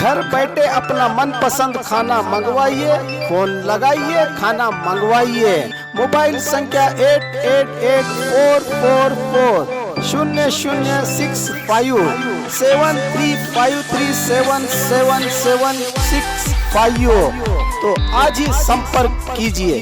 घर बैठे अपना मनपसंद खाना मंगवाइए, फोन लगाइए, खाना मंगवाइए। मोबाइल संख्या 888844406353777765। तो आज ही संपर्क कीजिए।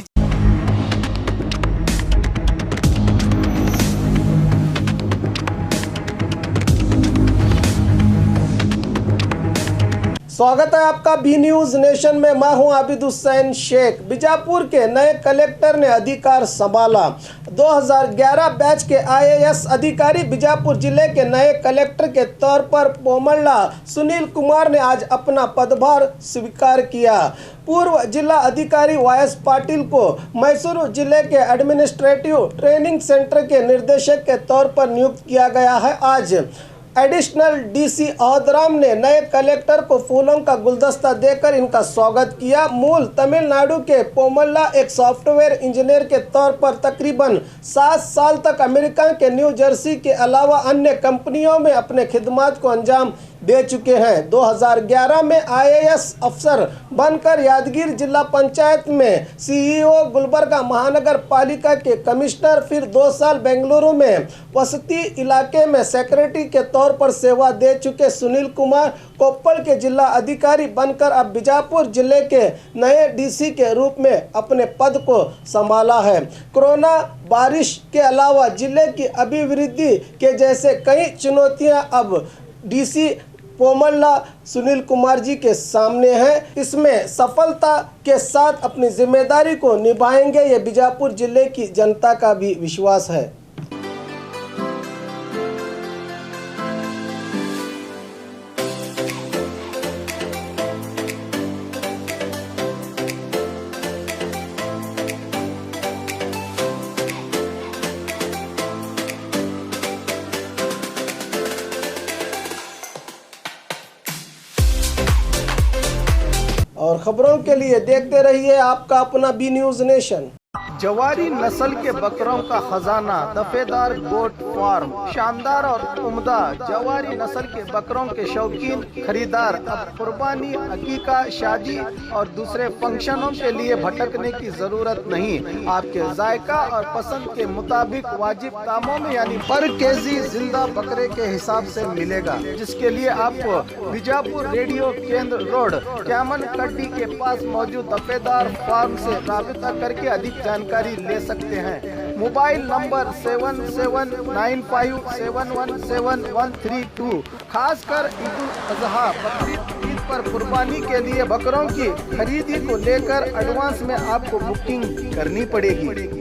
स्वागत है आपका बी न्यूज नेशन में। मैं हूं आबिद हुसैन शेख। बीजापुर के नए कलेक्टर ने अधिकार संभाला। 2011 बैच के आईएएस अधिकारी बीजापुर जिले के नए कलेक्टर के तौर पर पोमल्ला सुनील कुमार ने आज अपना पदभार स्वीकार किया। पूर्व जिला अधिकारी वायस पाटिल को मैसूरू जिले के एडमिनिस्ट्रेटिव ट्रेनिंग सेंटर के निर्देशक के तौर पर नियुक्त किया गया है। आज एडिशनल डीसी औदराम ने नए कलेक्टर को फूलों का गुलदस्ता देकर इनका स्वागत किया। मूल तमिलनाडु के पोमल्ला एक सॉफ्टवेयर इंजीनियर के तौर पर तकरीबन 7 साल तक अमेरिका के न्यू जर्सी के अलावा अन्य कंपनियों में अपने खिदमात को अंजाम दे चुके हैं। 2011 में आईएएस अफसर बनकर यादगीर जिला पंचायत में सीईओ, गुलबर्गा महानगर पालिका के कमिश्नर, फिर 2 साल बेंगलुरु में वसती इलाके में सेक्रेटरी के तौर पर सेवा दे चुके सुनील कुमार कोप्पल के जिला अधिकारी बनकर अब बीजापुर जिले के नए डीसी के रूप में अपने पद को संभाला है। कोरोना, बारिश के अलावा जिले की अभिवृद्धि के जैसे कई चुनौतियां अब डीसी पोमल्ला सुनील कुमार जी के सामने है। इसमें सफलता के साथ अपनी जिम्मेदारी को निभाएंगे, ये बीजापुर जिले की जनता का भी विश्वास है। और खबरों के लिए देखते रहिए आपका अपना बी न्यूज नेशन। जवारी नस्ल के बकरों का खजाना, दफेदार गोट फार्म, शानदार और उम्दा जवारी नस्ल के बकरों के शौकीन खरीदार अब कुर्बानी, अकीका, शादी और दूसरे फंक्शनों के लिए भटकने की जरूरत नहीं। आपके जायका और पसंद के मुताबिक वाजिब दामों में यानी पर केजी जिंदा बकरे के हिसाब से मिलेगा, जिसके लिए आपको बीजापुर रेडियो केंद्र रोड कैमन कड्डी के पास मौजूद दफेदार फार्म से राबिता करके अधिक जानकारी ले सकते हैं। Mobile number 7795717132। खासकर ईद उल अजहा, बकरीद ईद पर कुर्बानी के लिए बकरों की खरीदी को लेकर एडवांस में आपको बुकिंग करनी पड़ेगी।